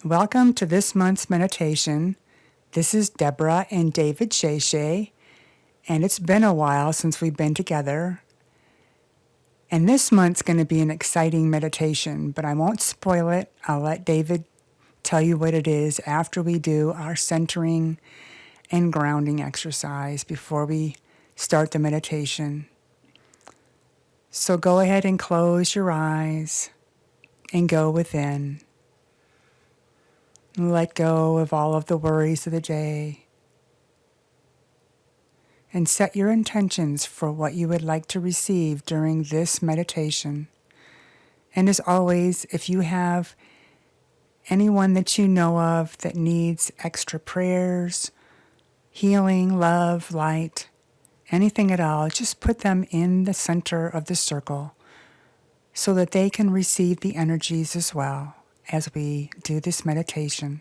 Welcome to this month's meditation. This is Deborah and David Shea, and it's been a while since we've been together. And this month's going to be an exciting meditation, but I won't spoil it. I'll let David tell you what it is after we do our centering and grounding exercise before we start the meditation. So go ahead and close your eyes and go within. Let go of all of the worries of the day and set your intentions for what you would like to receive during this meditation. And as always, if you have anyone that you know of that needs extra prayers, healing, love, light, anything at all, just put them in the center of the circle so that they can receive the energies as well as we do this meditation.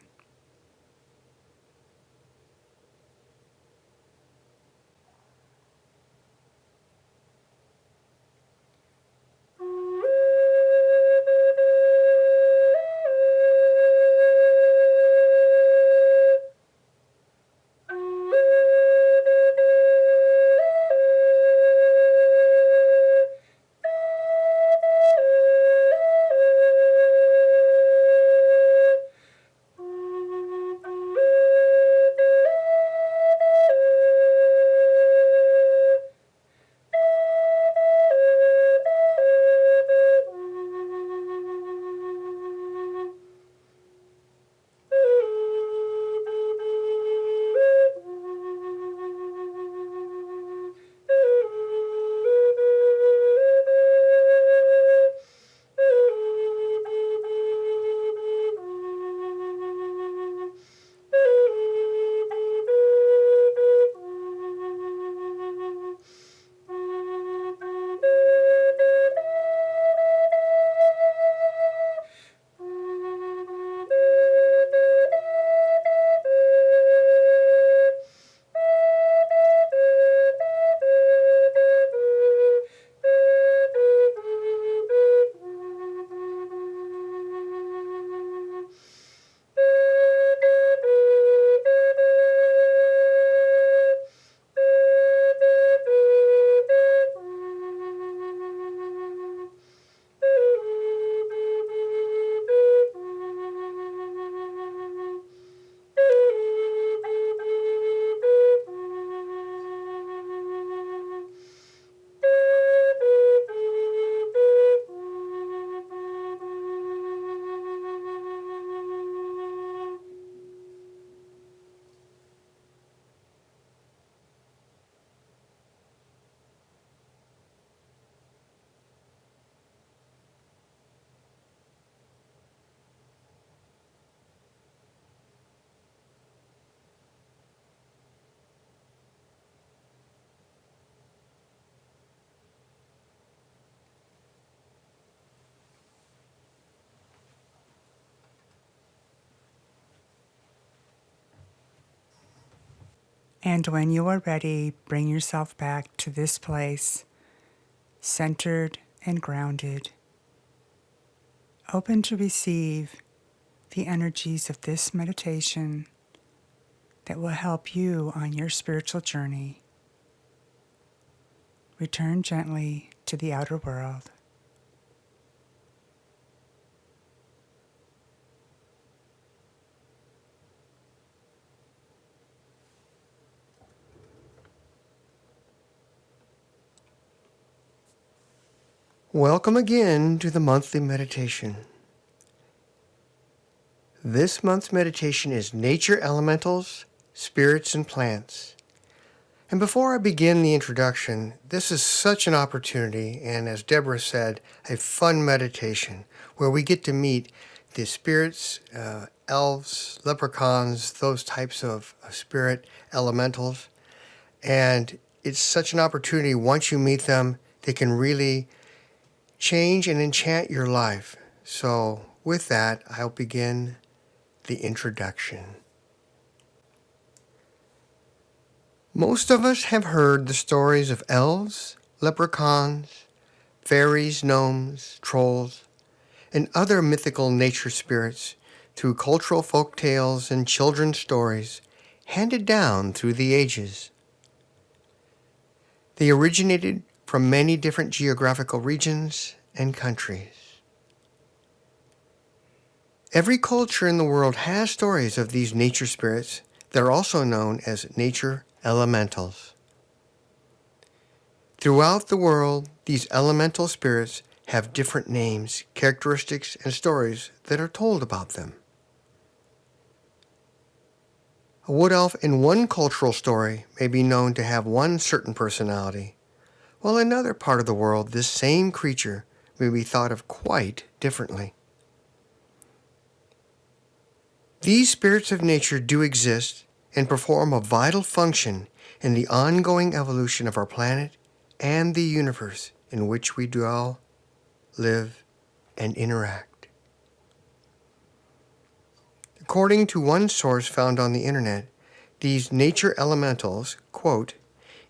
And when you are ready, bring yourself back to this place, centered and grounded, open to receive the energies of this meditation that will help you on your spiritual journey. Return gently to the outer world. Welcome again to the monthly meditation. This month's meditation is Nature Elementals, Spirits and Plants. And before I begin the introduction, this is such an opportunity, and as Deborah said, a fun meditation where we get to meet the spirits, elves, leprechauns, those types of spirit elementals. And it's such an opportunity, once you meet them, they can really change and enchant your life. So with that, I'll begin the introduction. Most of us have heard the stories of elves, leprechauns, fairies, gnomes, trolls, and other mythical nature spirits through cultural folk tales and children's stories handed down through the ages. They originated from many different geographical regions and countries. Every culture in the world has stories of these nature spirits that are also known as nature elementals. Throughout the world, these elemental spirits have different names, characteristics, and stories that are told about them. A wood elf in one cultural story may be known to have one certain personality, while in another part of the world this same creature may be thought of quite differently. These spirits of nature do exist and perform a vital function in the ongoing evolution of our planet and the universe in which we dwell, live, and interact. According to one source found on the internet, these nature elementals, quote,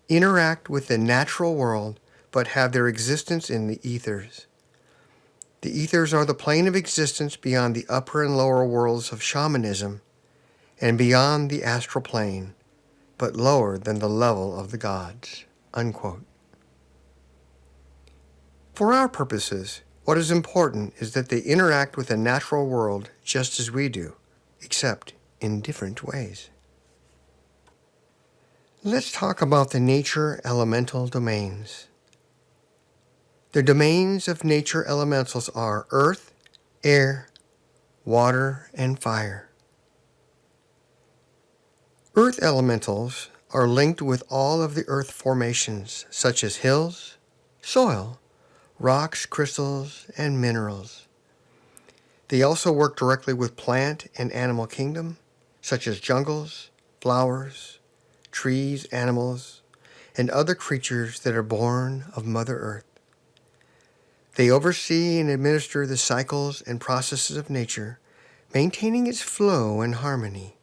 interact with the natural world but have their existence in the ethers. The ethers are the plane of existence beyond the upper and lower worlds of shamanism and beyond the astral plane, but lower than the level of the gods, unquote. For our purposes, what is important is that they interact with the natural world just as we do, except in different ways. Let's talk about the nature elemental domains. The domains of nature elementals are earth, air, water, and fire. Earth elementals are linked with all of the earth formations, such as hills, soil, rocks, crystals, and minerals. They also work directly with plant and animal kingdom, such as jungles, flowers, trees, animals, and other creatures that are born of Mother Earth. They oversee and administer the cycles and processes of nature, maintaining its flow and harmony.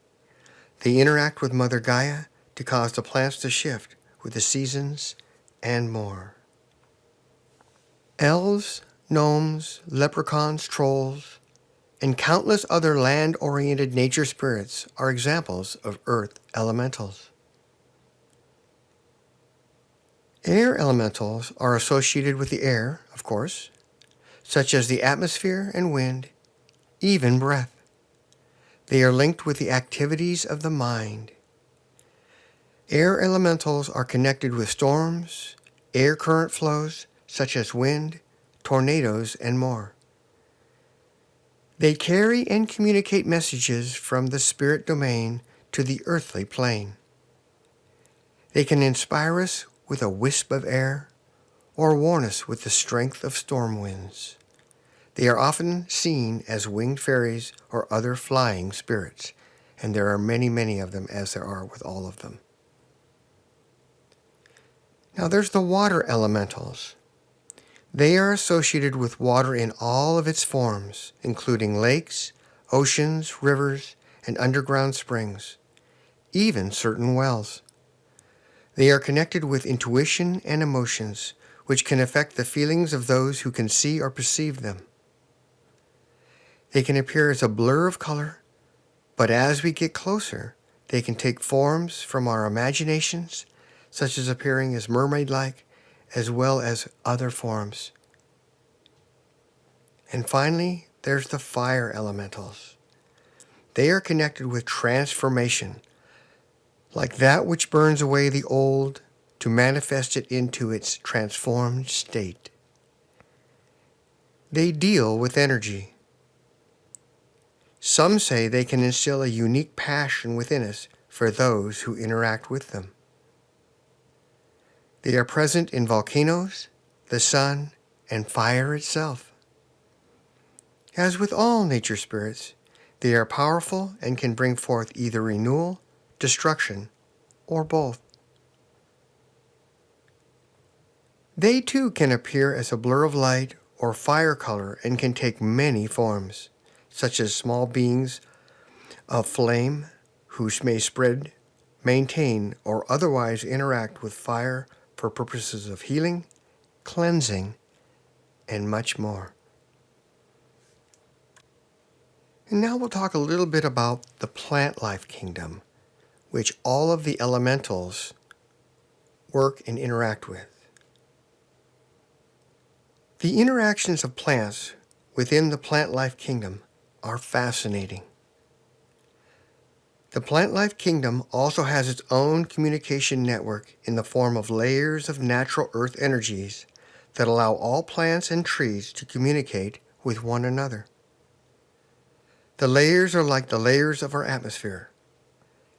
They interact with Mother Gaia to cause the plants to shift with the seasons and more. Elves, gnomes, leprechauns, trolls, and countless other land-oriented nature spirits are examples of earth elementals. Air elementals are associated with the air, of course, such as the atmosphere and wind, even breath. They are linked with the activities of the mind. Air elementals are connected with storms, air current flows, such as wind, tornadoes, and more. They carry and communicate messages from the spirit domain to the earthly plane. They can inspire us with a wisp of air or warn us with the strength of storm winds. They are often seen as winged fairies or other flying spirits, and there are many, many of them, as there are with all of them. Now there's the water elementals. They are associated with water in all of its forms, including lakes, oceans, rivers, and underground springs, even certain wells. They are connected with intuition and emotions, which can affect the feelings of those who can see or perceive them. They can appear as a blur of color, but as we get closer, they can take forms from our imaginations, such as appearing as mermaid-like, as well as other forms. And finally, there's the fire elementals. They are connected with transformation, like that which burns away the old to manifest it into its transformed state. They deal with energy. Some say they can instill a unique passion within us for those who interact with them. They are present in volcanoes, the sun, and fire itself. As with all nature spirits, they are powerful and can bring forth either renewal, destruction, or both. They too can appear as a blur of light or fire color and can take many forms, such as small beings of flame who may spread, maintain, or otherwise interact with fire for purposes of healing, cleansing, and much more. And now we'll talk a little bit about the plant life kingdom, which all of the elementals work and interact with. The interactions of plants within the plant life kingdom are fascinating. The plant life kingdom also has its own communication network in the form of layers of natural earth energies that allow all plants and trees to communicate with one another. The layers are like the layers of our atmosphere,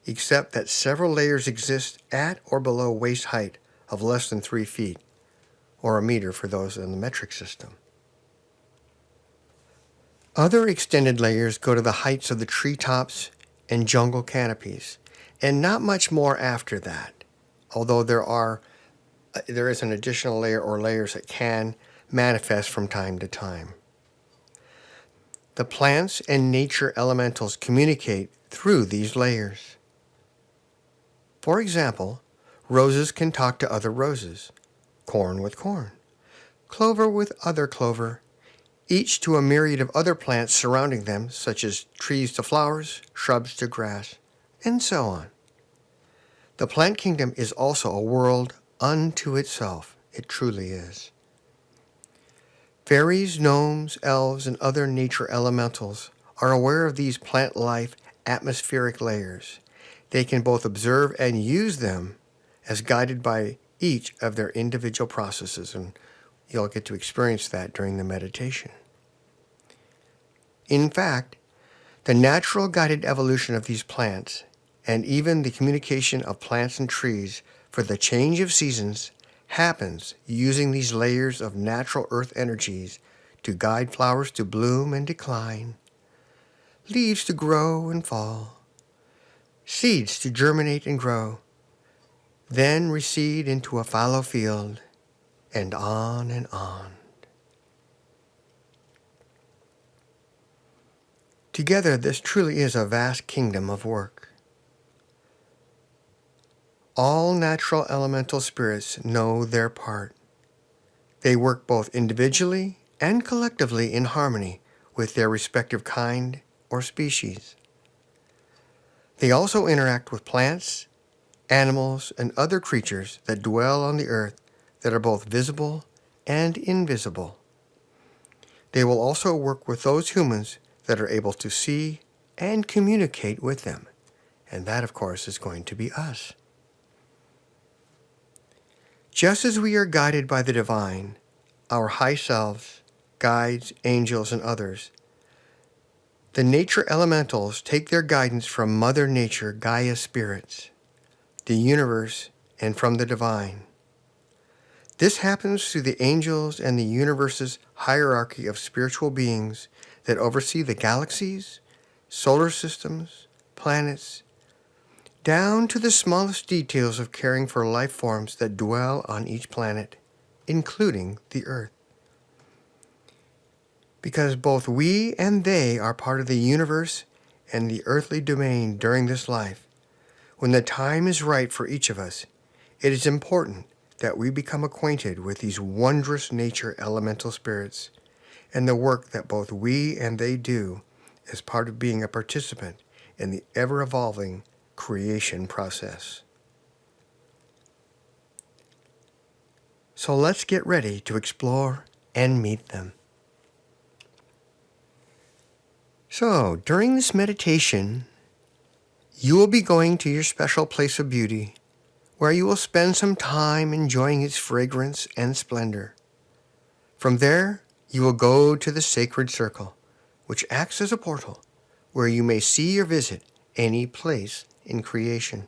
except that several layers exist at or below waist height of less than 3 feet, or a meter for those in the metric system. Other extended layers go to the heights of the treetops and jungle canopies, and not much more after that, although there is an additional layer or layers that can manifest from time to time. The plants and nature elementals communicate through these layers. For example, roses can talk to other roses, corn with corn, clover with other clover, each to a myriad of other plants surrounding them, such as trees to flowers, shrubs to grass, and so on. The plant kingdom is also a world unto itself. It truly is. Fairies, gnomes, elves, and other nature elementals are aware of these plant life atmospheric layers. They can both observe and use them as guided by each of their individual processes, and you'll get to experience that during the meditation. In fact, the natural guided evolution of these plants, and even the communication of plants and trees for the change of seasons, happens using these layers of natural earth energies to guide flowers to bloom and decline, leaves to grow and fall, seeds to germinate and grow, then recede into a fallow field, and on and on. Together, this truly is a vast kingdom of work. All natural elemental spirits know their part. They work both individually and collectively in harmony with their respective kind or species. They also interact with plants, animals, and other creatures that dwell on the earth that are both visible and invisible. They will also work with those humans that are able to see and communicate with them. And that, of course, is going to be us. Just as we are guided by the divine, our high selves, guides, angels, and others, the nature elementals take their guidance from Mother Nature, Gaia spirits, the universe, and from the divine. This happens through the angels and the universe's hierarchy of spiritual beings that oversee the galaxies, solar systems, planets, down to the smallest details of caring for life forms that dwell on each planet, including the Earth. Because both we and they are part of the universe and the earthly domain during this life, when the time is right for each of us, it is important that we become acquainted with these wondrous nature elemental spirits and the work that both we and they do as part of being a participant in the ever-evolving creation process. So let's get ready to explore and meet them. So, during this meditation, you will be going to your special place of beauty, where you will spend some time enjoying its fragrance and splendor. From there, you will go to the sacred circle, which acts as a portal, where you may see or visit any place in creation.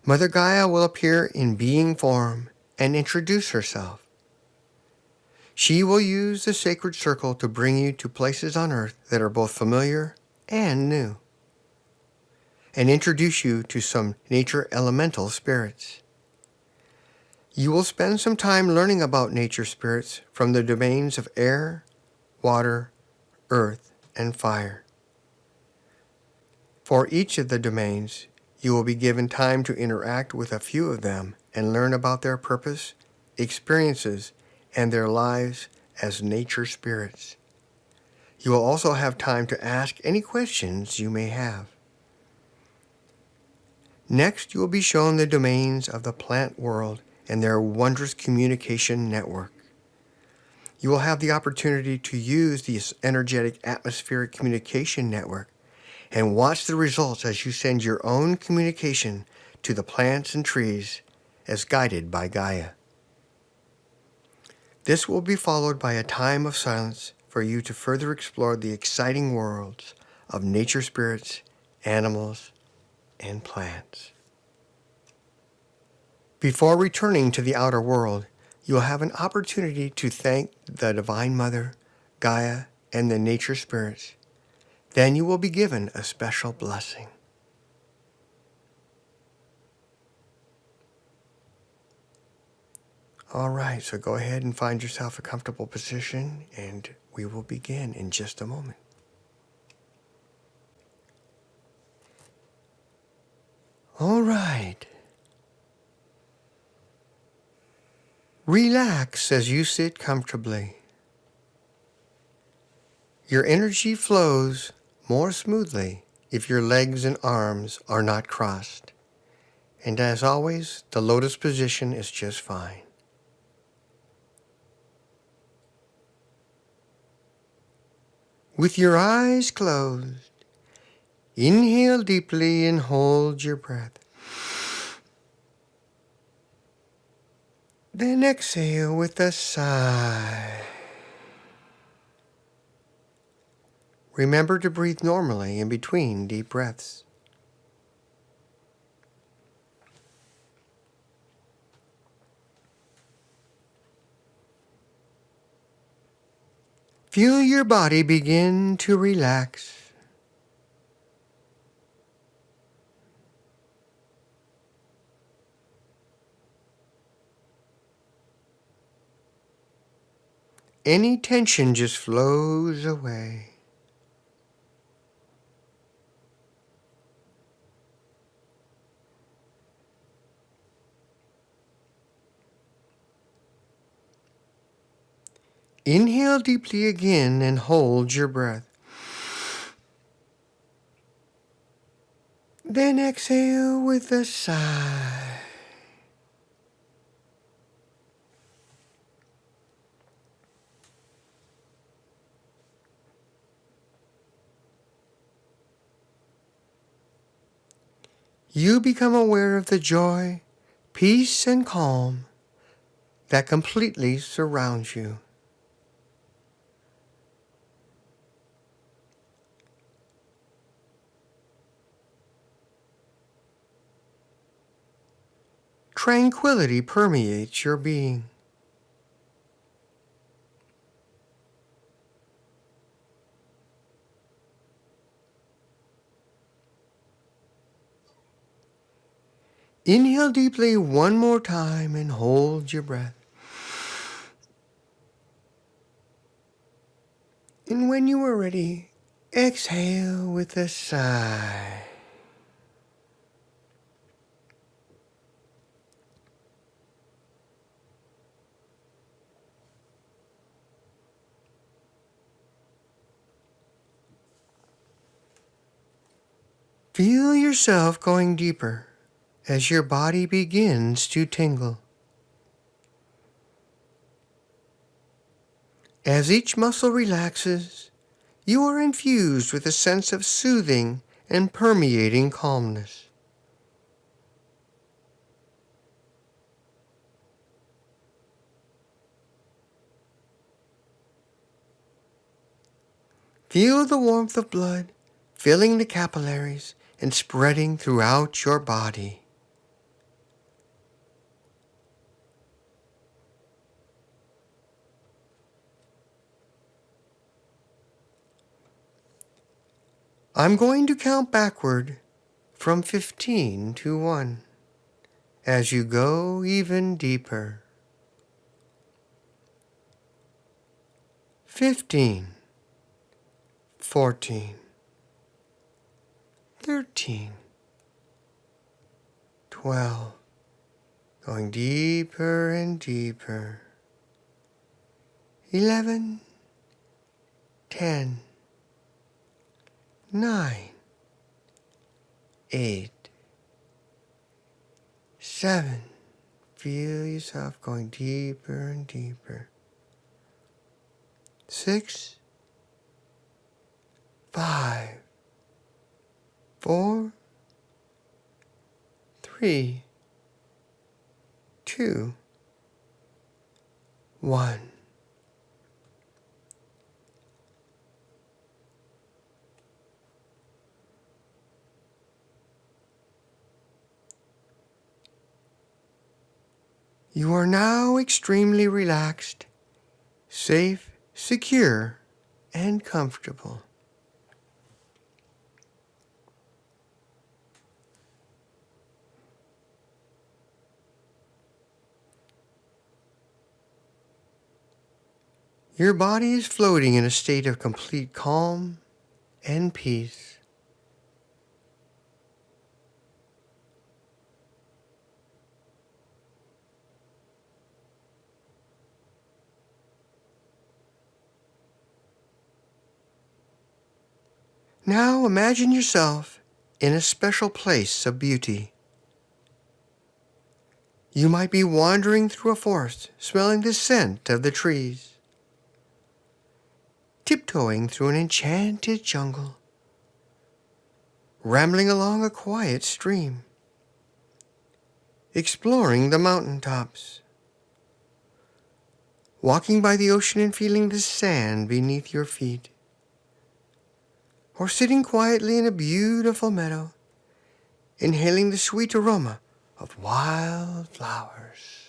Mother Gaia will appear in being form and introduce herself. She will use the sacred circle to bring you to places on earth that are both familiar and new, and introduce you to some nature elemental spirits. You will spend some time learning about nature spirits from the domains of air, water, earth, and fire. For each of the domains, you will be given time to interact with a few of them and learn about their purpose, experiences, and their lives as nature spirits. You will also have time to ask any questions you may have. Next, you will be shown the domains of the plant world and their wondrous communication network. You will have the opportunity to use this energetic atmospheric communication network and watch the results as you send your own communication to the plants and trees as guided by Gaia. This will be followed by a time of silence for you to further explore the exciting worlds of nature spirits, animals, and plants. Before returning to the outer world, you will have an opportunity to thank the Divine Mother, Gaia, and the nature spirits. Then you will be given a special blessing. All right, so go ahead and find yourself a comfortable position, and we will begin in just a moment. All right. Relax as you sit comfortably. Your energy flows more smoothly if your legs and arms are not crossed. And as always, the lotus position is just fine. With your eyes closed, inhale deeply and hold your breath. Then exhale with a sigh. Remember to breathe normally in between deep breaths. Feel your body begin to relax. Any tension just flows away. Inhale deeply again and hold your breath. Then exhale with a sigh. You become aware of the joy, peace, and calm that completely surrounds you. Tranquility permeates your being. Inhale deeply one more time and hold your breath. And when you are ready, exhale with a sigh. Feel yourself going deeper as your body begins to tingle. As each muscle relaxes, you are infused with a sense of soothing and permeating calmness. Feel the warmth of blood filling the capillaries and spreading throughout your body. I'm going to count backward from 15 to 1 as you go even deeper. 15, 14, 13, 12, going deeper and deeper. 11, 10, 9, 8, 7. Feel yourself going deeper and deeper. 6, 5, 4, 3, 2, 1. You are now extremely relaxed, safe, secure, and comfortable. Your body is floating in a state of complete calm and peace. Now imagine yourself in a special place of beauty. You might be wandering through a forest, smelling the scent of the trees, tiptoeing through an enchanted jungle, rambling along a quiet stream, exploring the mountaintops, walking by the ocean and feeling the sand beneath your feet, or sitting quietly in a beautiful meadow, inhaling the sweet aroma of wild flowers.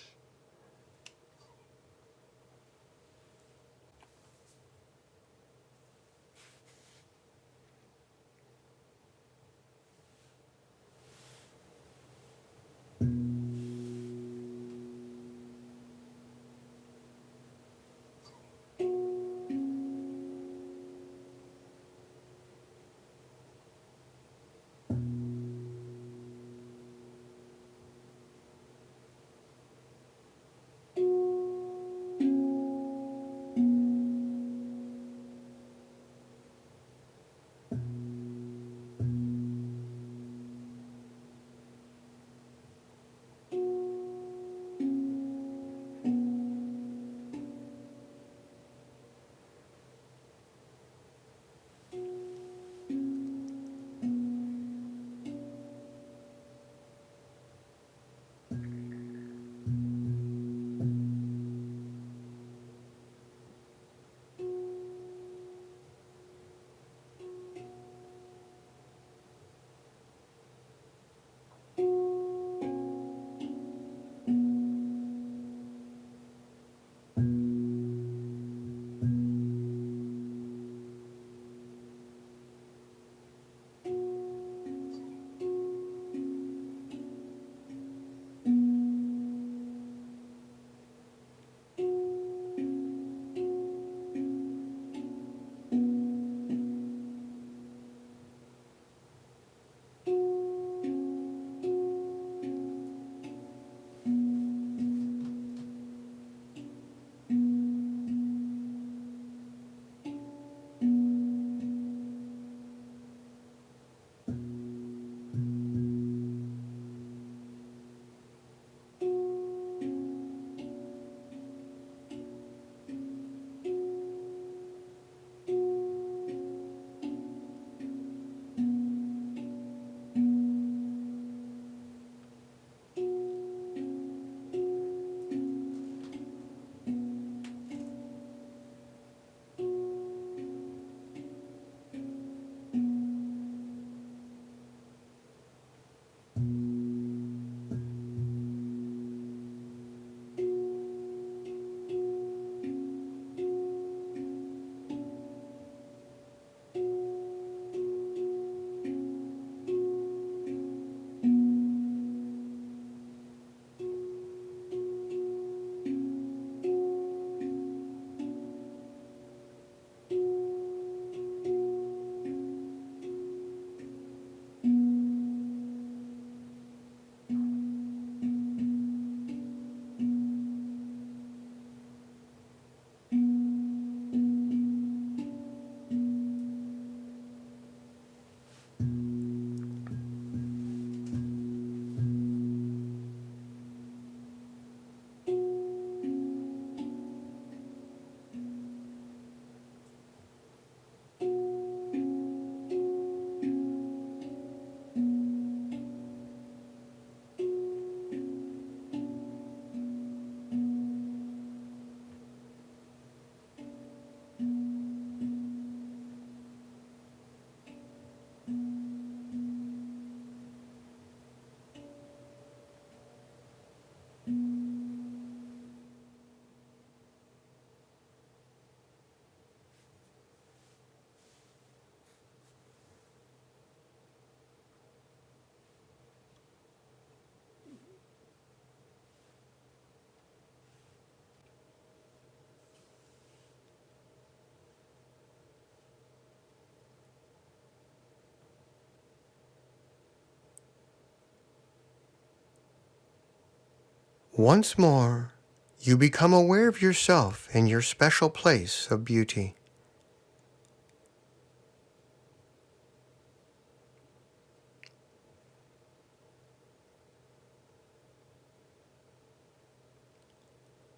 Once more, you become aware of yourself and your special place of beauty.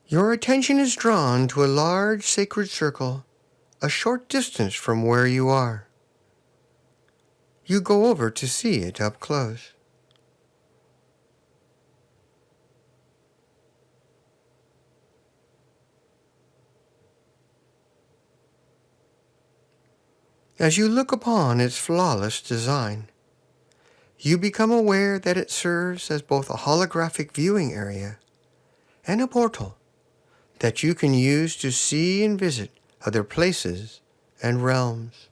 Your attention is drawn to a large sacred circle a short distance from where you are. You go over to see it up close. As you look upon its flawless design, you become aware that it serves as both a holographic viewing area and a portal that you can use to see and visit other places and realms.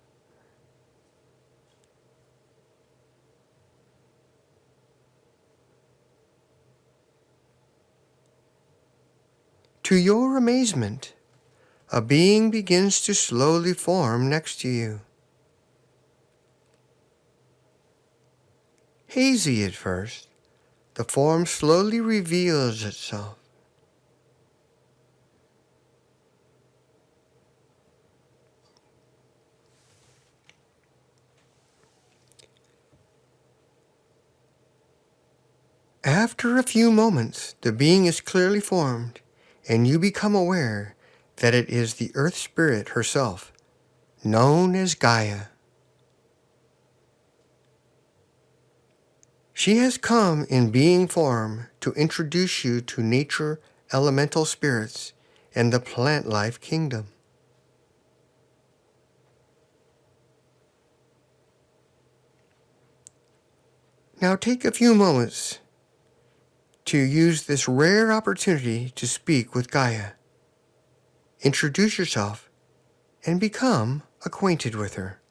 To your amazement, a being begins to slowly form next to you. Hazy at first, the form slowly reveals itself. After a few moments, the being is clearly formed, and you become aware that it is the Earth Spirit herself, known as Gaia. She has come in being form to introduce you to nature elemental spirits and the plant life kingdom. Now take a few moments to use this rare opportunity to speak with Gaia. Introduce yourself and become acquainted with her.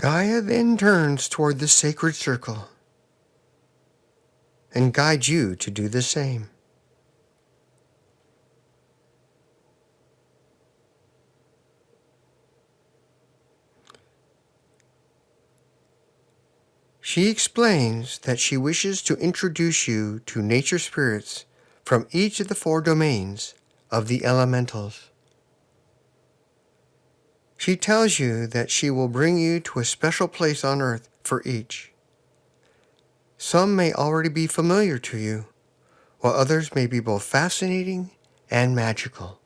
Gaia then turns toward the sacred circle and guides you to do the same. She explains that she wishes to introduce you to nature spirits from each of the 4 domains of the elementals. She tells you that she will bring you to a special place on earth for each. Some may already be familiar to you, while others may be both fascinating and magical.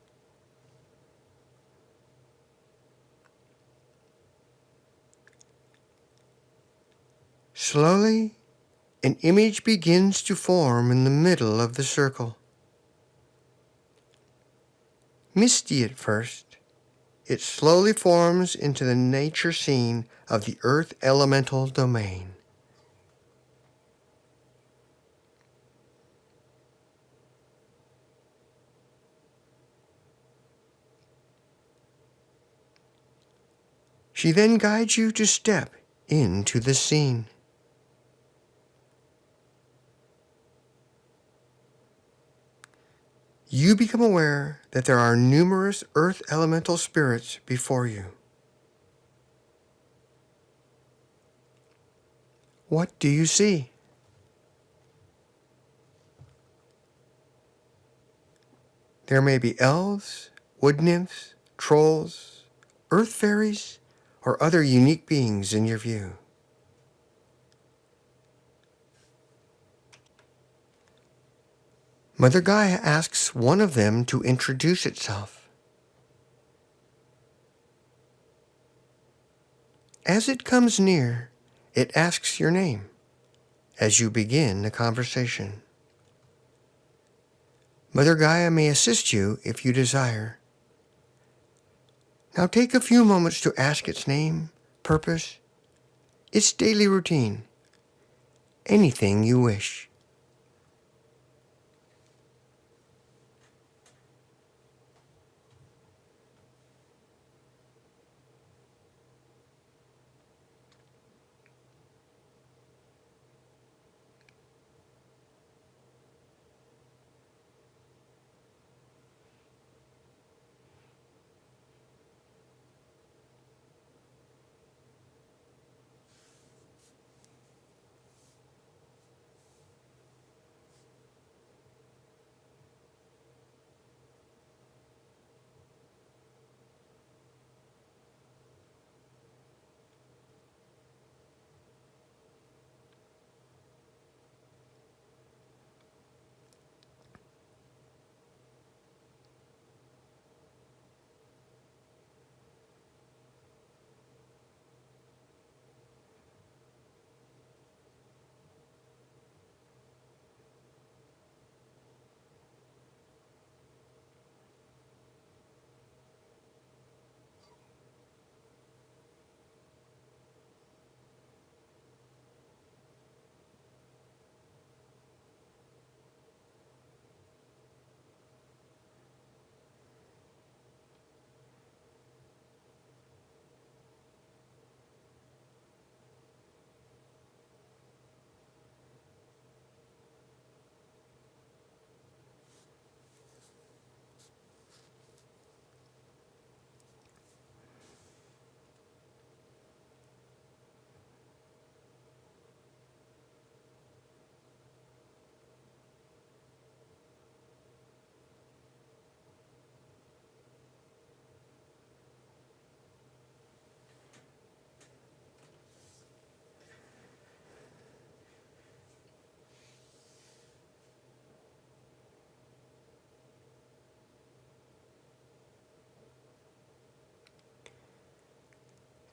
Slowly, an image begins to form in the middle of the circle. Misty at first, it slowly forms into the nature scene of the earth elemental domain. She then guides you to step into the scene. You become aware that there are numerous earth elemental spirits before you. What do you see? There may be elves, wood nymphs, trolls, earth fairies, or other unique beings in your view. Mother Gaia asks one of them to introduce itself. As it comes near, it asks your name as you begin the conversation. Mother Gaia may assist you if you desire. Now take a few moments to ask its name, purpose, its daily routine, anything you wish.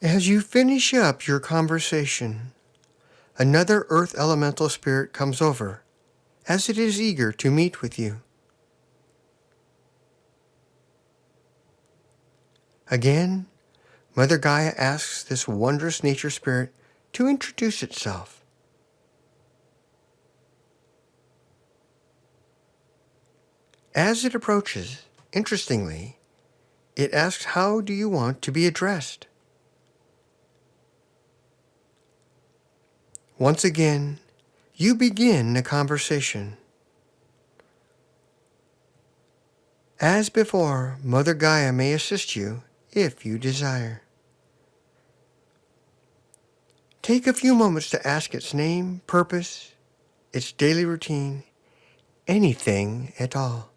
As you finish up your conversation, another earth elemental spirit comes over, as it is eager to meet with you. Again, Mother Gaia asks this wondrous nature spirit to introduce itself. As it approaches, interestingly, it asks, how do you want to be addressed? Once again, you begin the conversation. As before, Mother Gaia may assist you if you desire. Take a few moments to ask its name, purpose, its daily routine, anything at all.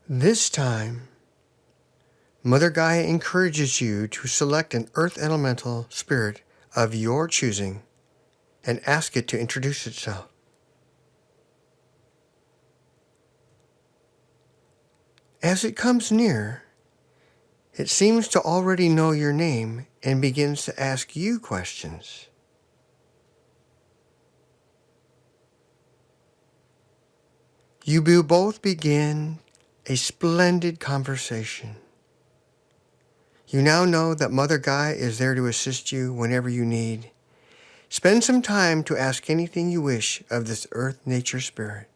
This time, Mother Gaia encourages you to select an earth elemental spirit of your choosing and ask it to introduce itself. As it comes near, it seems to already know your name and begins to ask you questions. You both begin a splendid conversation. You now know that Mother Gaia is there to assist you whenever you need. Spend some time to ask anything you wish of this earth nature spirit.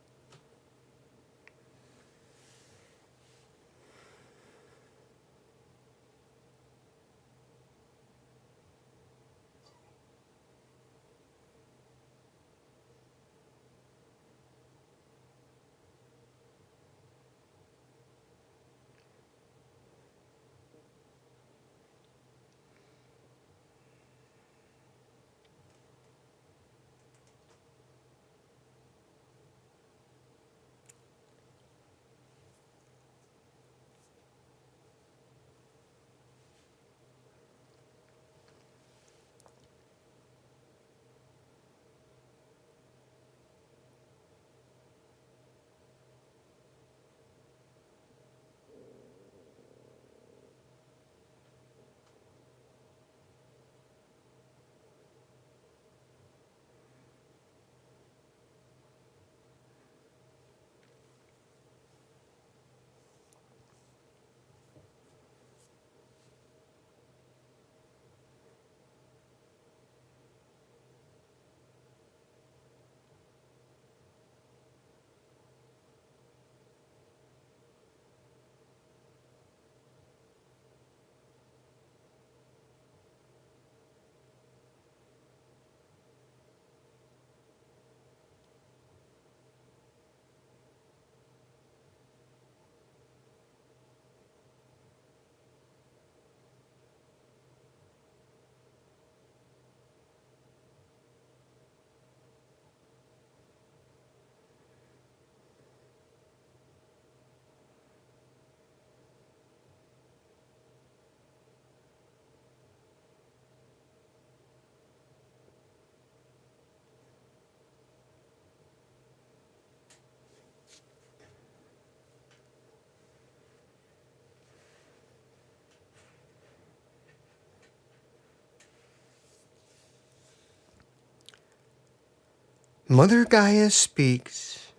Mother Gaia speaks.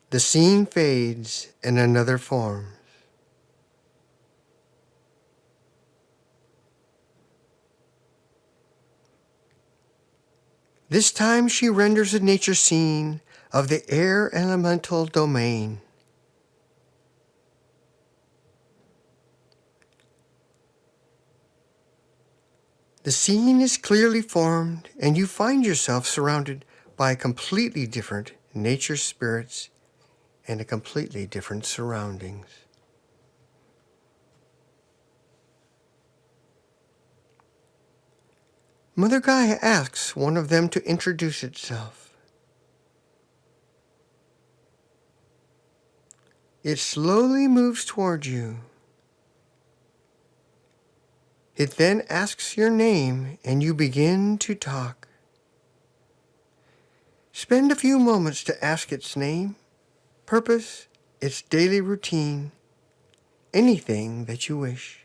The scene fades and another forms. This time she renders a nature scene of the air elemental domain. The scene is clearly formed and you find yourself surrounded by completely different nature spirits and a completely different surroundings. Mother Gaia asks one of them to introduce itself. It slowly moves toward you. It then asks your name and you begin to talk. Spend a few moments to ask its name, purpose, its daily routine, anything that you wish.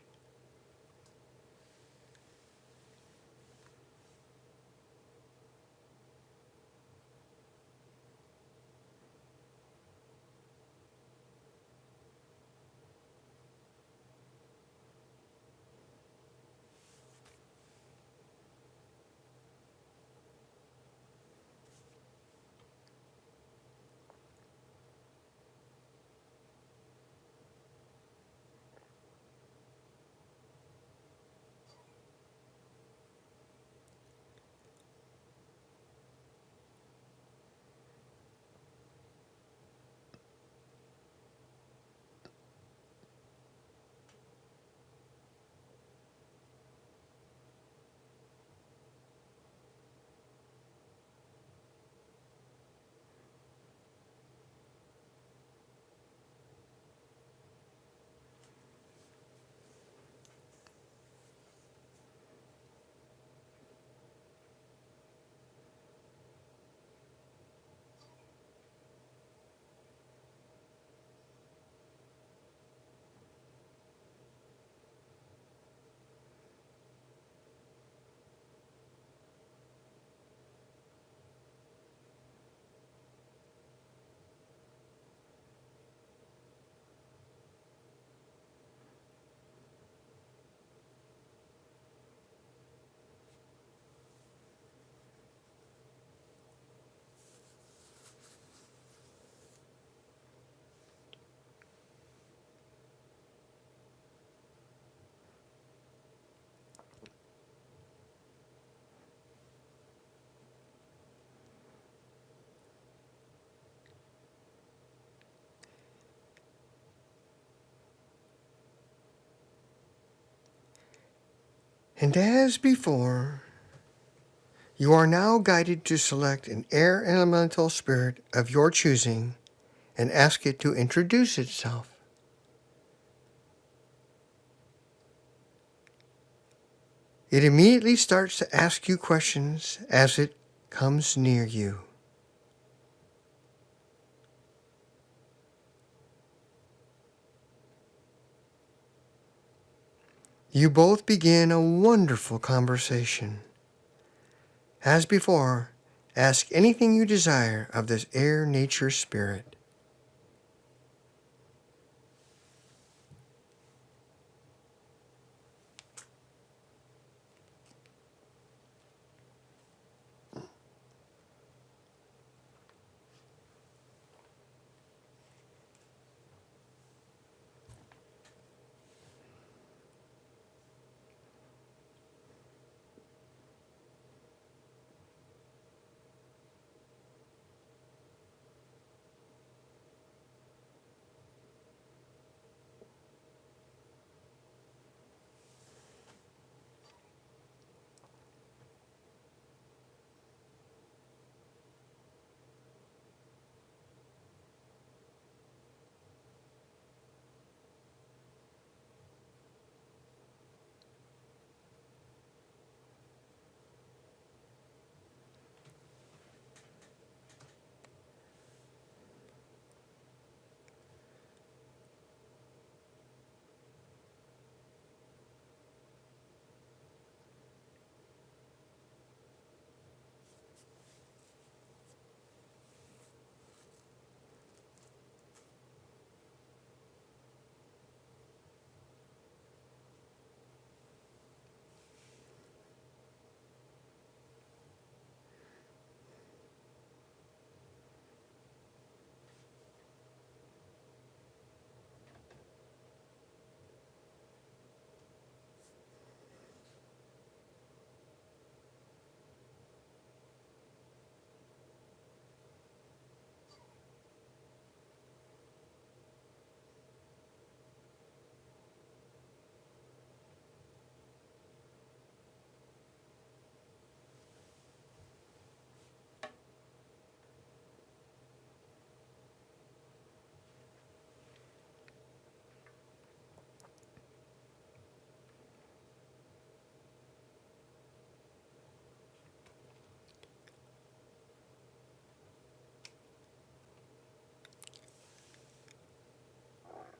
And as before, you are now guided to select an air elemental spirit of your choosing and ask it to introduce itself. It immediately starts to ask you questions as it comes near you. You both begin a wonderful conversation. As before, ask anything you desire of this air nature spirit.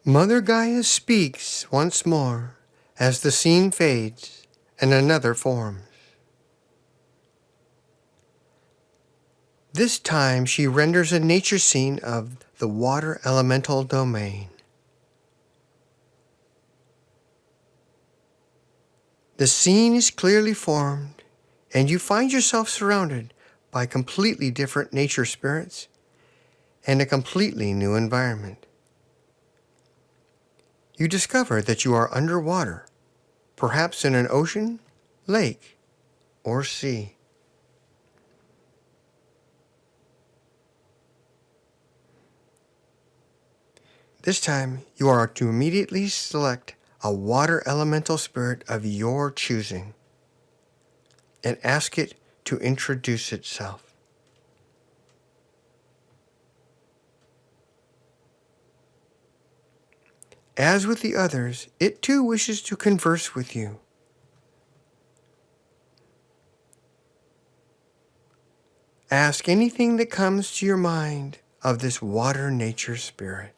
Mother Gaia speaks once more as the scene fades and another forms. This time she renders a nature scene of the water elemental domain. The scene is clearly formed, and you find yourself surrounded by completely different nature spirits and a completely new environment. You discover that you are underwater, perhaps in an ocean, lake, or sea. This time, you are to immediately select a water elemental spirit of your choosing and ask it to introduce itself. As with the others, it too wishes to converse with you. Ask anything that comes to your mind of this water nature spirit.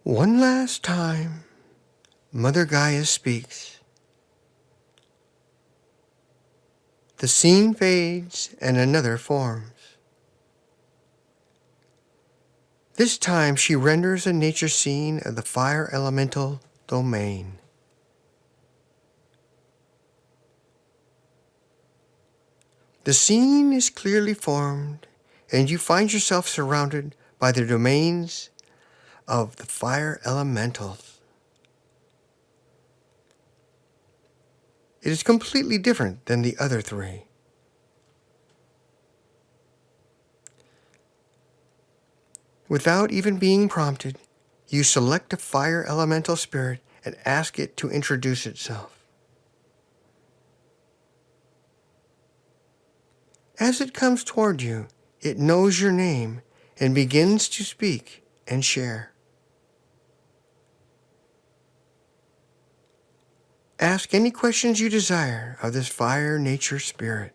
One last time, Mother Gaia speaks. The scene fades and another forms. This time she renders a nature scene of the fire elemental domain. The scene is clearly formed, and you find yourself surrounded by the domains of the fire elementals. It is completely different than the other three. Without even being prompted, you select a fire elemental spirit and ask it to introduce itself. As it comes toward you, it knows your name and begins to speak and share. Ask any questions you desire of this fire nature spirit.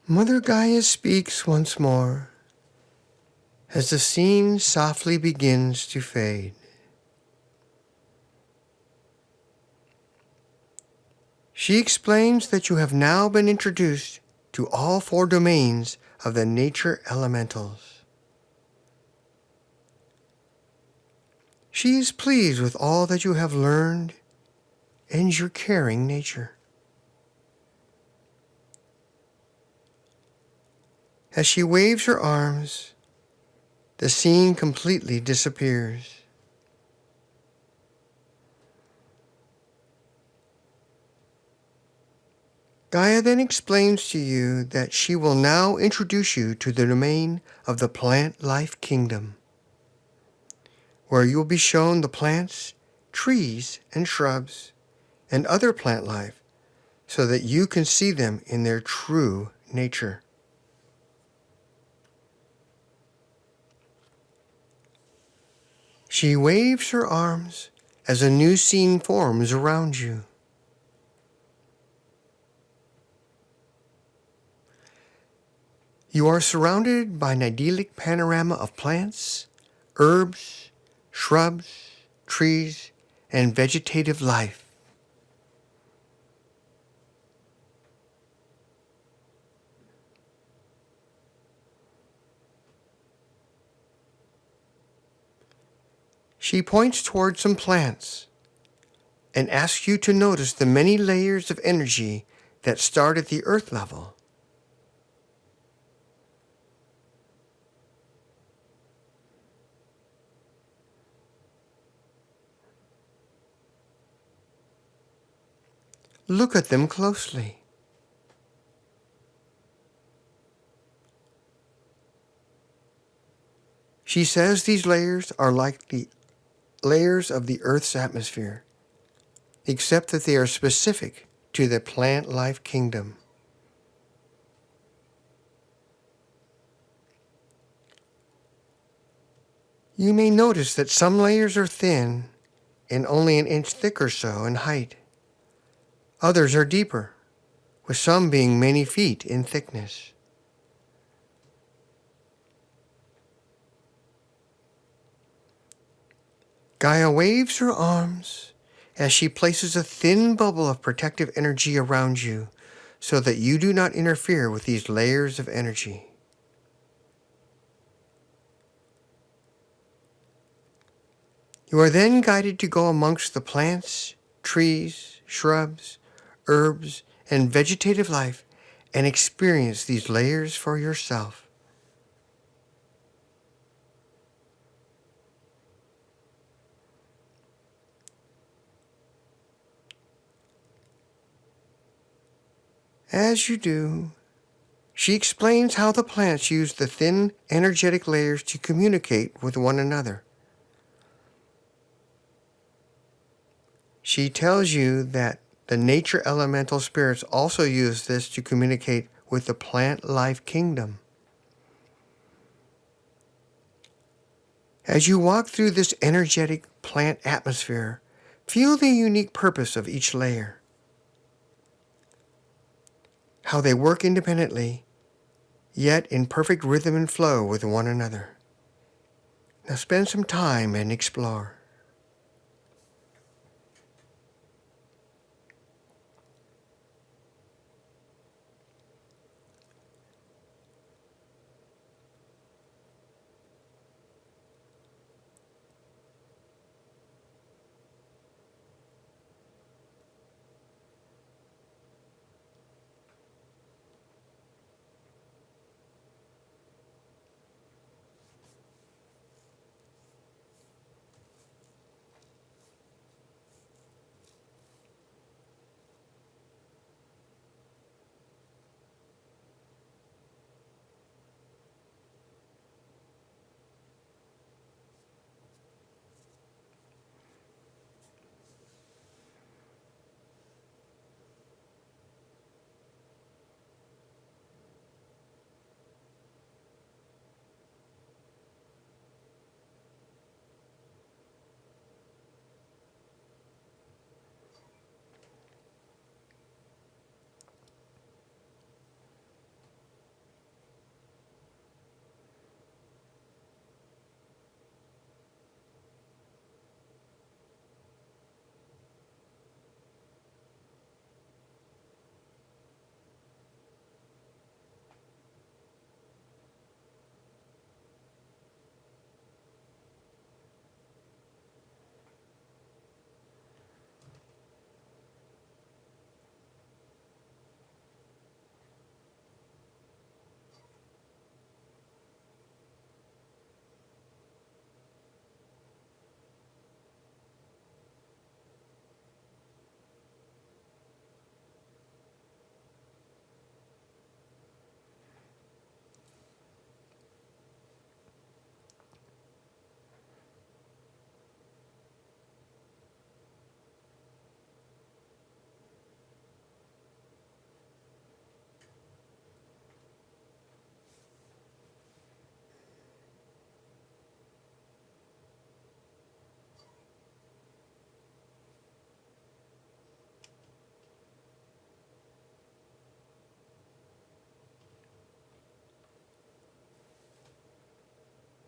Mother Gaia speaks once more as the scene softly begins to fade. She explains that you have now been introduced to all four domains of the nature elementals. She is pleased with all that you have learned and your caring nature. As she waves her arms, the scene completely disappears. Gaia then explains to you that she will now introduce you to the domain of the plant life kingdom, where you will be shown the plants, trees, and shrubs, and other plant life so that you can see them in their true nature. She waves her arms as a new scene forms around you. You are surrounded by an idyllic panorama of plants, herbs, shrubs, trees, and vegetative life. She points towards some plants and asks you to notice the many layers of energy that start at the earth level. Look at them closely. She says these layers are like the layers of the Earth's atmosphere, except that they are specific to the plant life kingdom. You may notice that some layers are thin and only an inch thick or so in height. Others are deeper, with some being many feet in thickness. Gaia waves her arms as she places a thin bubble of protective energy around you so that you do not interfere with these layers of energy. You are then guided to go amongst the plants, trees, shrubs, herbs, and vegetative life and experience these layers for yourself. As you do, she explains how the plants use the thin, energetic layers to communicate with one another. She tells you that the nature elemental spirits also use this to communicate with the plant life kingdom. As you walk through this energetic plant atmosphere, feel the unique purpose of each layer, how they work independently, yet in perfect rhythm and flow with one another. Now spend some time and explore.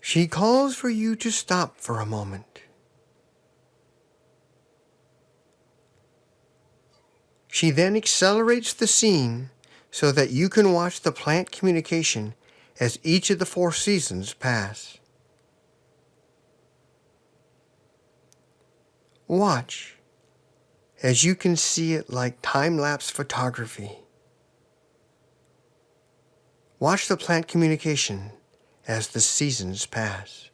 She calls for you to stop for a moment. She then accelerates the scene so that you can watch the plant communication as each of the 4 seasons pass. Watch as you can see it like time-lapse photography. Watch the plant communication as the seasons pass.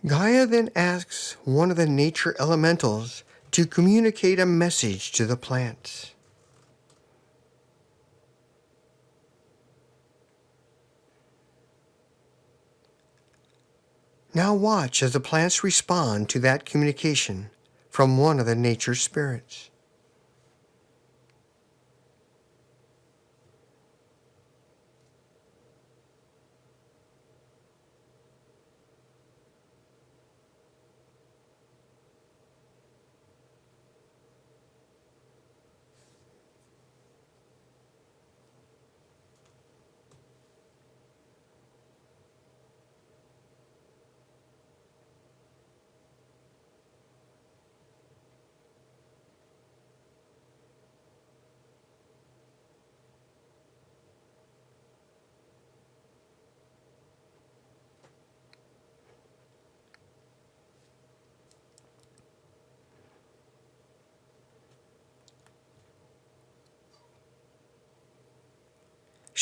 Gaia then asks one of the nature elementals to communicate a message to the plants. Now watch as the plants respond to that communication from one of the nature spirits.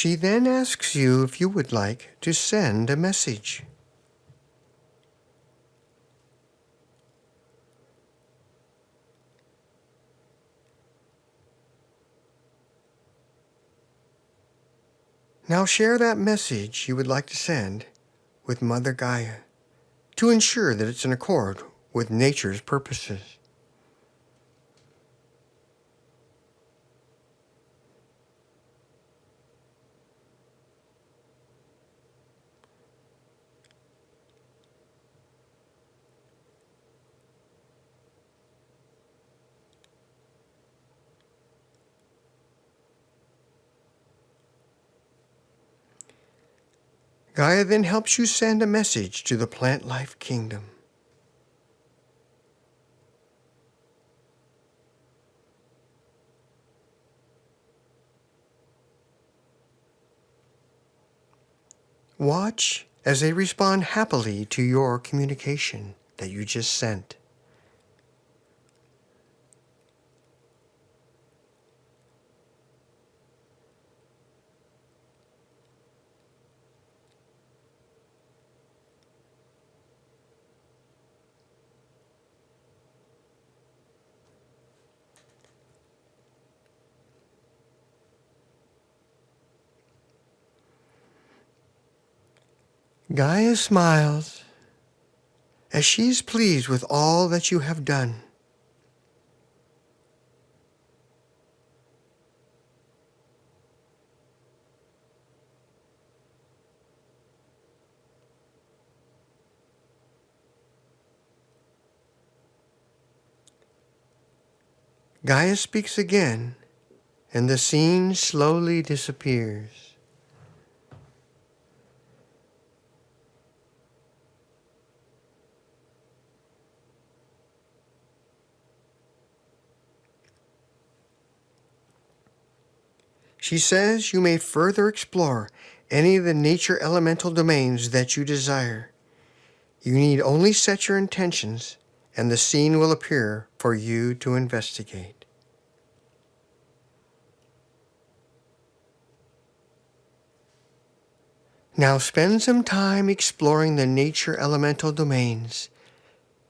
She then asks you if you would like to send a message. Now share that message you would like to send with Mother Gaia to ensure that it's in accord with nature's purposes. Gaia then helps you send a message to the plant life kingdom. Watch as they respond happily to your communication that you just sent. Gaia smiles as she is pleased with all that you have done. Gaia speaks again, and the scene slowly disappears. She says you may further explore any of the nature elemental domains that you desire. You need only set your intentions, and the scene will appear for you to investigate. Now spend some time exploring the nature elemental domains,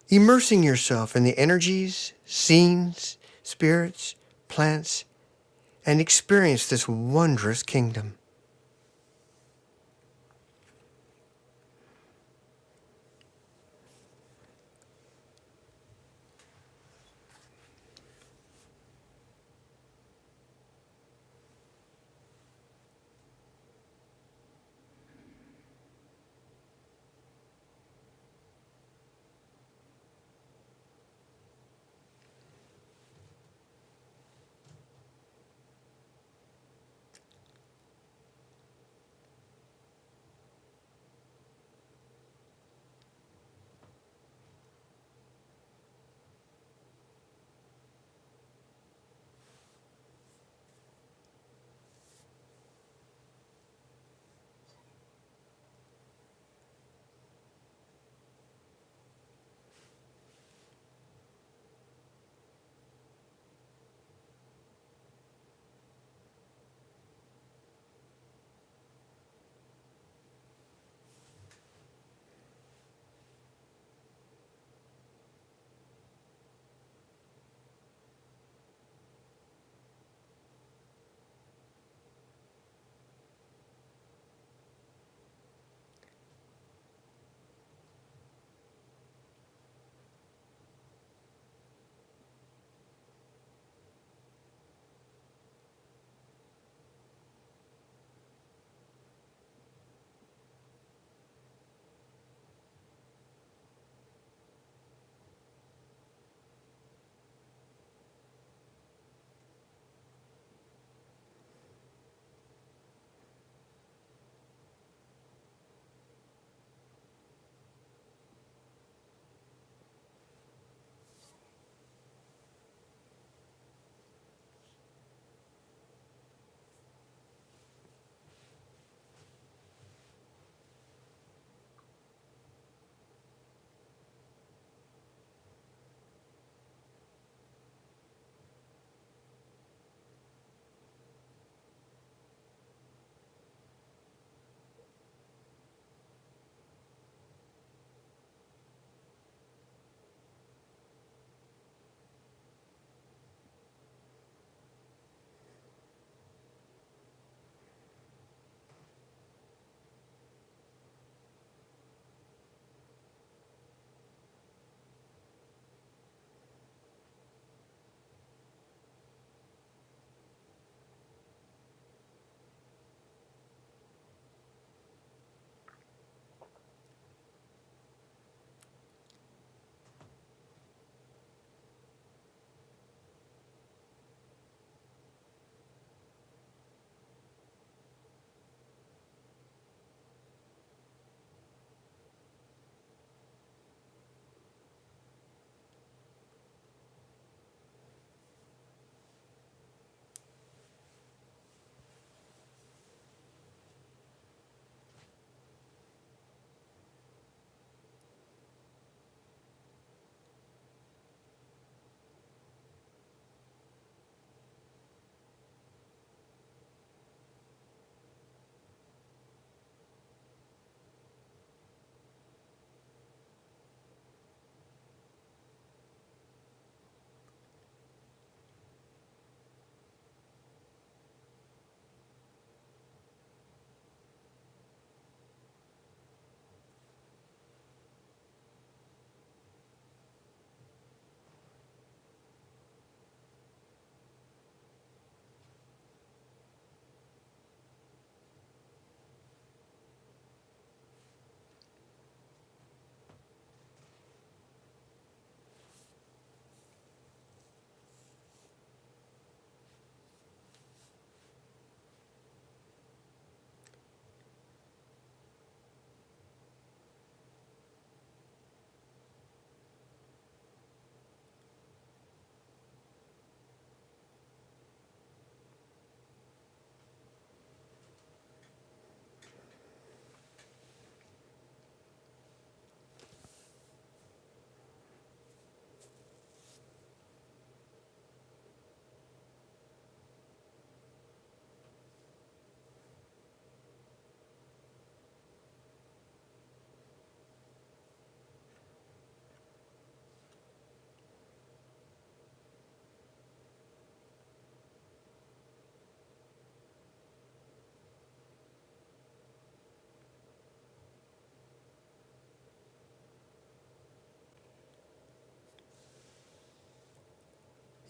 immersing yourself in the energies, scenes, spirits, plants, and experience this wondrous kingdom.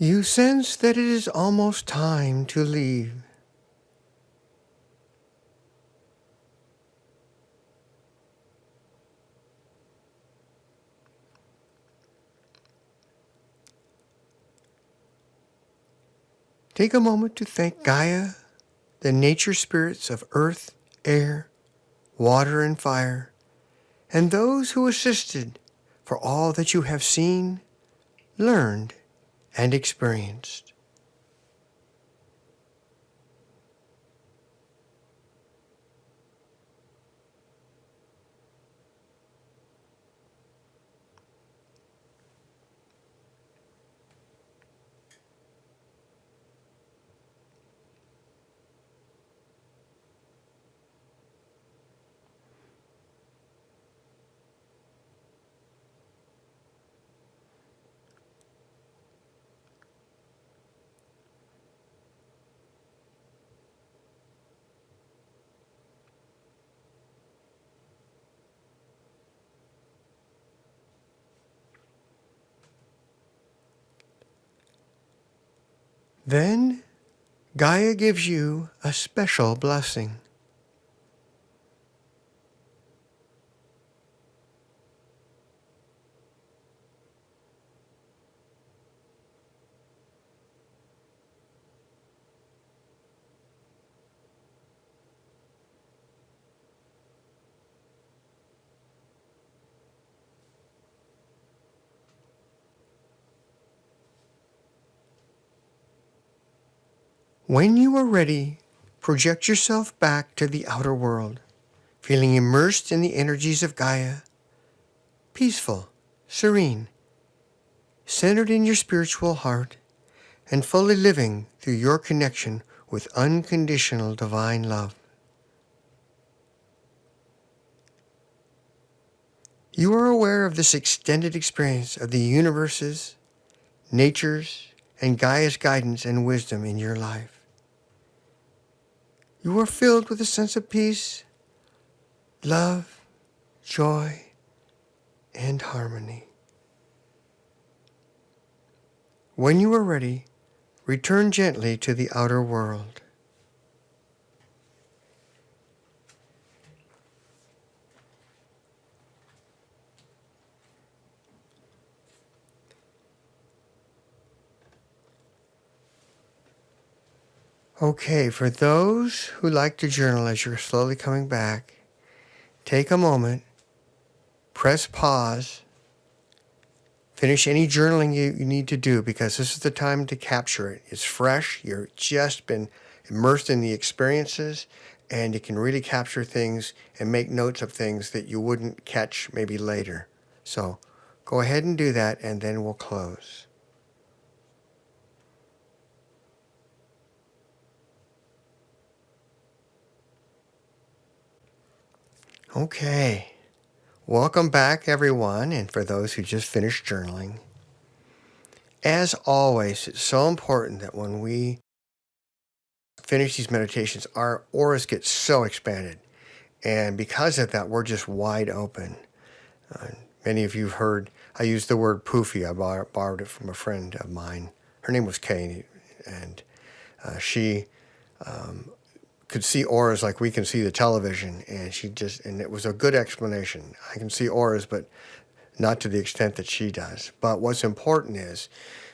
You sense that it is almost time to leave. Take a moment to thank Gaia, the nature spirits of earth, air, water, and fire, and those who assisted for all that you have seen, learned, and experienced. Then Gaia gives you a special blessing. When you are ready, project yourself back to the outer world, feeling immersed in the energies of Gaia, peaceful, serene, centered in your spiritual heart, and fully living through your connection with unconditional divine love. You are aware of this extended experience of the universe's, nature's, and Gaia's guidance and wisdom in your life. You are filled with a sense of peace, love, joy, and harmony. When you are ready, return gently to the outer world. Okay, for those who like to journal as you're slowly coming back, take a moment, press pause, finish any journaling you need to do because this is the time to capture it. It's fresh, you've just been immersed in the experiences, and you can really capture things and make notes of things that you wouldn't catch maybe later. So go ahead and do that, and then we'll close. Okay. Welcome back, everyone, and for those who just finished journaling. As always, it's so important that when we finish these meditations, our auras get so expanded. And because of that, we're just wide open. Many of you have heard, I used the word poofy. I borrowed it from a friend of mine. Her name was Kay, and she could see auras like we can see the television. And it was a good explanation. I can see auras, but not to the extent that she does. But what's important is,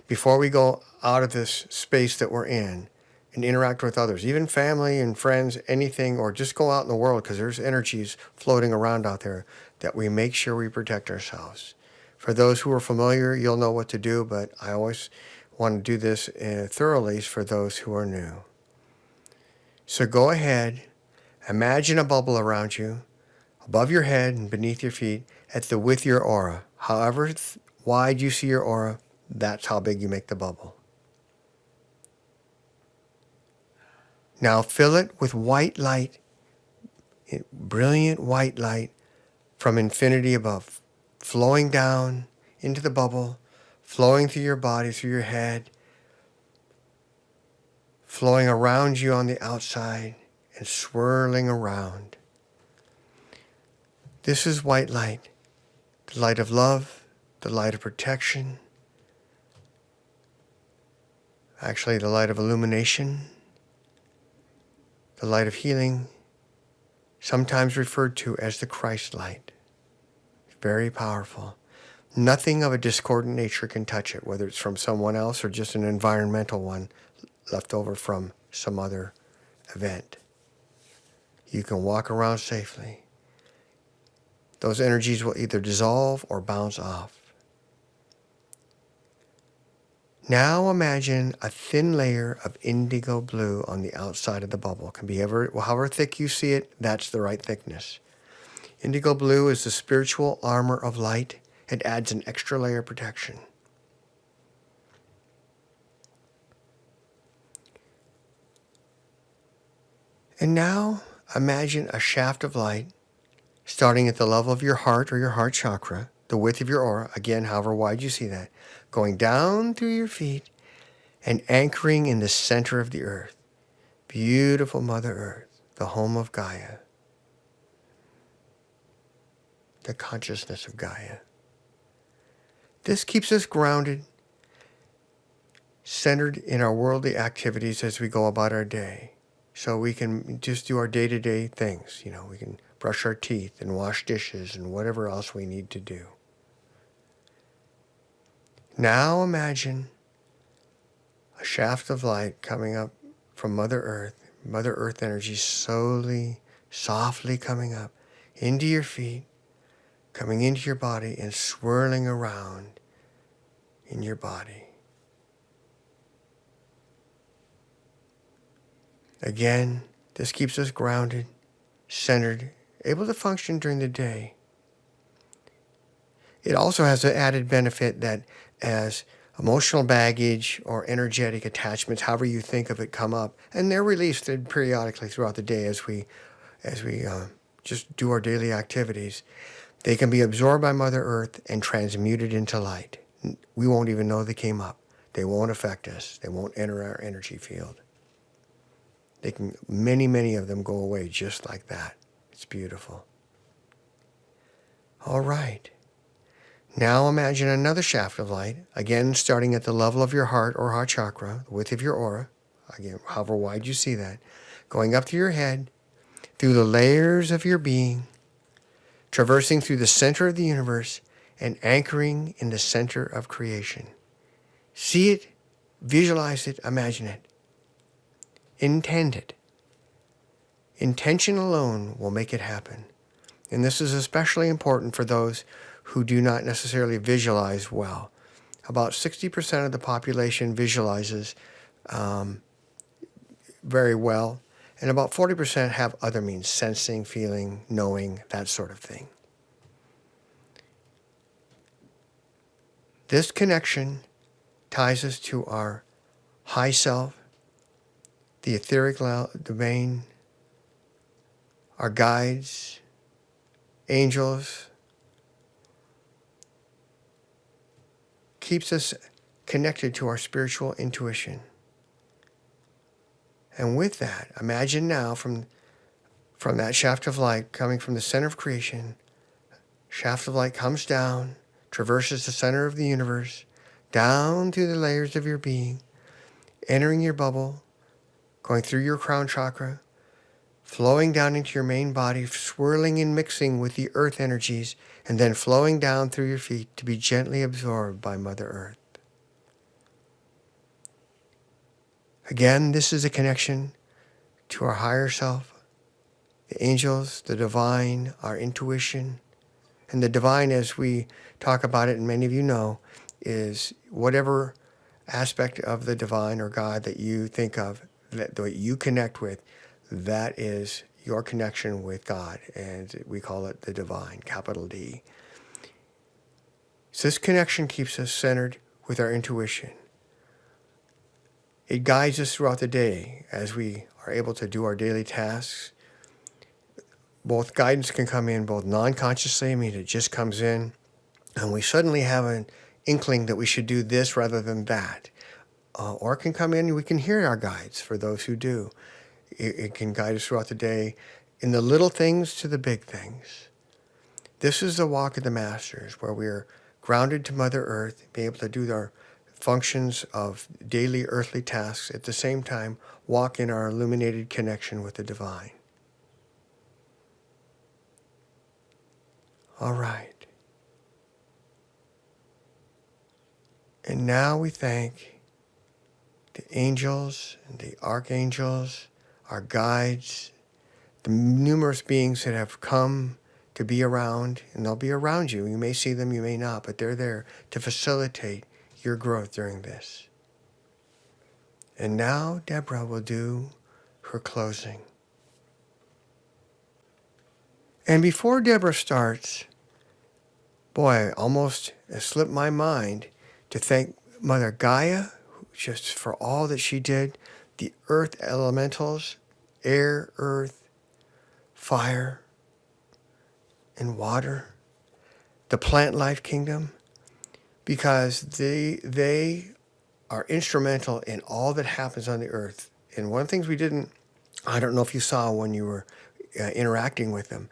before we go out of this space that we're in and interact with others, even family and friends, anything, or just go out in the world, because there's energies floating around out there, that we make sure we protect ourselves. For those who are familiar, you'll know what to do, but I always want to do this thoroughly for those who are new. So go ahead, imagine a bubble around you, above your head and beneath your feet, with your aura. However wide you see your aura, that's how big you make the bubble. Now fill it with white light, brilliant white light from infinity above, flowing down into the bubble, flowing through your body, through your head, flowing around you on the outside and swirling around. This is white light, the light of love, the light of protection, Actually, the light of illumination, the light of healing, sometimes referred to as the Christ light. Very powerful. Nothing of a discordant nature can touch it, whether it's from someone else or just an environmental one left over from some other event. You can walk around safely. Those energies will either dissolve or bounce off. Now imagine a thin layer of indigo blue on the outside of the bubble. It can be however thick you see it, that's the right thickness. Indigo blue is the spiritual armor of light. It adds an extra layer of protection. And now imagine a shaft of light starting at the level of your heart or your heart chakra, the width of your aura, again, however wide you see that, going down through your feet and anchoring in the center of the earth. Beautiful Mother Earth, the home of Gaia, the consciousness of Gaia. This keeps us grounded, centered in our worldly activities as we go about our day. So we can just do our day-to-day things. We can brush our teeth and wash dishes and whatever else we need to do. Now imagine a shaft of light coming up from Mother Earth energy slowly, softly coming up into your feet, coming into your body and swirling around in your body. Again, this keeps us grounded, centered, able to function during the day. It also has the added benefit that as emotional baggage or energetic attachments, however you think of it, come up, and they're released periodically throughout the day as we just do our daily activities, they can be absorbed by Mother Earth and transmuted into light. We won't even know they came up. They won't affect us. They won't enter our energy field. Many of them go away just like that. It's beautiful. All right. Now imagine another shaft of light, again starting at the level of your heart or heart chakra, the width of your aura, again, however wide you see that, going up to your head, through the layers of your being, traversing through the center of the universe, and anchoring in the center of creation. See it, visualize it, imagine it. Intend it. Intention alone will make it happen. And this is especially important for those who do not necessarily visualize well. About 60% of the population visualizes very well, and about 40% have other means, sensing, feeling, knowing, that sort of thing. This connection ties us to our high self, the etheric domain, our guides, angels, keeps us connected to our spiritual intuition. And with that, imagine now from that shaft of light coming from the center of creation, shaft of light comes down, traverses the center of the universe, down through the layers of your being, entering your bubble, going through your crown chakra, flowing down into your main body, swirling and mixing with the earth energies, and then flowing down through your feet to be gently absorbed by Mother Earth. Again, this is a connection to our higher self, the angels, the divine, our intuition. And the divine, as we talk about it, and many of you know, is whatever aspect of the divine or God that you think of, that you connect with, that is your connection with God. And we call it the divine, capital D. So this connection keeps us centered with our intuition. It guides us throughout the day as we are able to do our daily tasks. Both guidance can come in both non-consciously, it just comes in, and we suddenly have an inkling that we should do this rather than that. Or it can come in and we can hear our guides for those who do. It can guide us throughout the day in the little things to the big things. This is the walk of the masters, where we are grounded to Mother Earth, be able to do our functions of daily earthly tasks, at the same time walk in our illuminated connection with the divine. All right. And now we thank the angels and the archangels, our guides, the numerous beings that have come to be around, and they'll be around you. You may see them, you may not, but they're there to facilitate your growth during this. And now Deborah will do her closing. And before Deborah starts, boy, almost it slipped my mind to thank Mother Gaia just for all that she did, the earth elementals, air, earth, fire, and water, the plant life kingdom, because they are instrumental in all that happens on the earth. And one of the things we didn't, I don't know if you saw when you were interacting with them,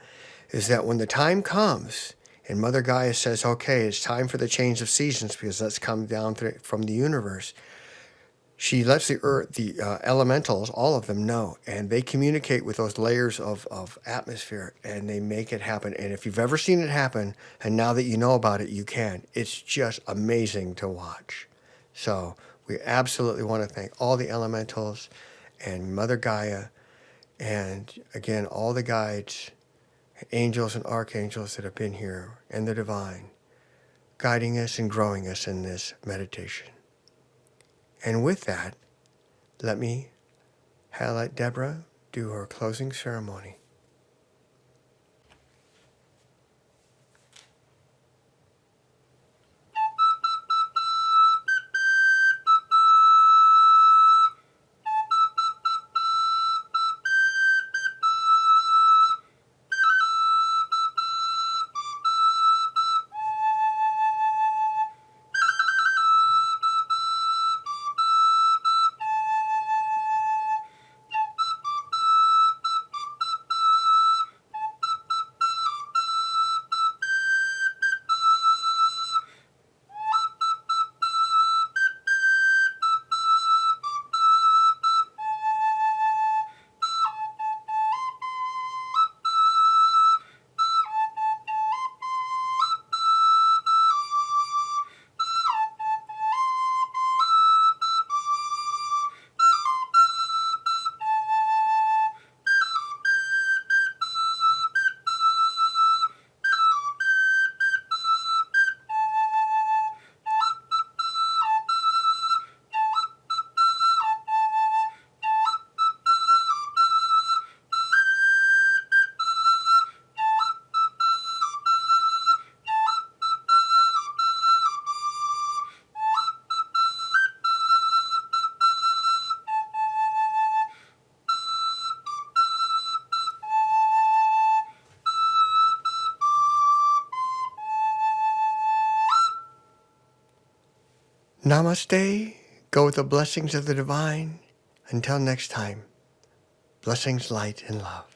is that when the time comes and Mother Gaia says, okay, it's time for the change of seasons because that's come down from the universe, she lets the earth, the elementals, all of them know, and they communicate with those layers of atmosphere, and they make it happen. And if you've ever seen it happen, and now that you know about it, you can. It's just amazing to watch. So we absolutely want to thank all the elementals and Mother Gaia, and again, all the guides, angels and archangels that have been here, and the divine, guiding us and growing us in this meditation. And with that, let me let Deborah do her closing ceremony. Namaste. Go with the blessings of the divine. Until next time, blessings, light, and love.